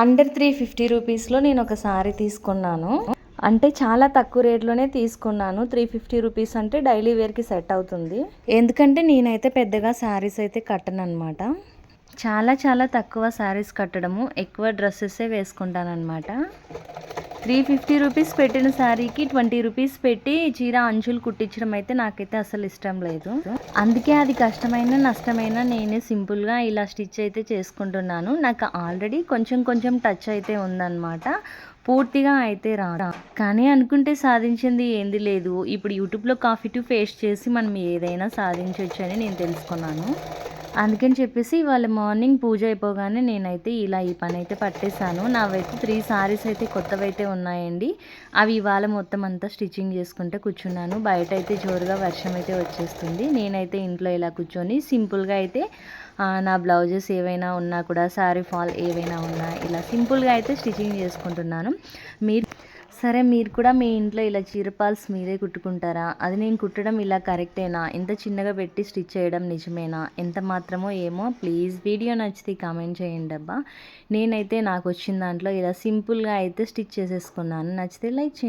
Under 350 రూపీస్లో నేను ఒక శారీ తీసుకున్నాను. అంటే చాలా తక్కువ రేట్లోనే తీసుకున్నాను. 350 రూపీస్ అంటే డైలీ వేర్కి సెట్ అవుతుంది. ఎందుకంటే నేనైతే పెద్దగా శారీస్ అయితే కట్టనన్నమాట. చాలా చాలా తక్కువ శారీస్ కట్టడము, ఎక్కువ డ్రెస్సెసే వేసుకుంటానన్నమాట. 350 రూపీస్ పెట్టిన శారీకి 20 రూపీస్ పెట్టి చీర అంచులు కుట్టించడం అయితే నాకైతే అసలు ఇష్టం లేదు. అందుకే అది కష్టమైన నష్టమైన నేనే సింపుల్గా ఇలా స్టిచ్ అయితే చేసుకుంటున్నాను. నాకు ఆల్రెడీ కొంచెం కొంచెం టచ్ అయితే ఉందన్నమాట. పూర్తిగా అయితే రాదు. కానీ అనుకుంటే సాధించింది ఏంది లేదు. ఇప్పుడు యూట్యూబ్లో కాఫీ టు ఫేస్ చేసి మనం ఏదైనా సాధించవచ్చు అని నేను తెలుసుకున్నాను. అందుకని చెప్పేసి ఇవాళ మార్నింగ్ పూజ అయిపోగానే నేనైతే ఇలా ఈ పని అయితే పట్టేశాను. నావైతే 3 సారీస్ అయితే కొత్తవైతే ఉన్నాయండి. అవి ఇవాళ మొత్తం అంతా స్టిచ్చింగ్ చేసుకుంటే కూర్చున్నాను. బయట అయితే జోరుగా వర్షం అయితే వచ్చేస్తుంది. నేనైతే ఇంట్లో ఇలా కూర్చొని సింపుల్గా అయితే నా బ్లౌజెస్ ఏవైనా ఉన్నా కూడా శారీ ఫాల్ ఏవైనా ఉన్నా ఇలా సింపుల్గా అయితే స్టిచ్చింగ్ చేసుకుంటున్నాను. మీరు కూడా మీ ఇంట్లో ఇలా చీర ఫాల్స్ మీరే కుట్టుకుంటారా? అది నేను కుట్టడం ఇలా కరెక్టేనా? ఇంత చిన్నగా పెట్టి స్టిచ్ చేయడం నిజమేనా? ఎంత మాత్రమో ఏమో ప్లీజ్ వీడియో నచ్చితే కామెంట్ చేయండి అబ్బా. నేనైతే నాకు వచ్చిన దాంట్లో ఇలా సింపుల్గా అయితే స్టిచ్ చేసేసుకున్నాను. నచ్చితే లైక్ చేయండి.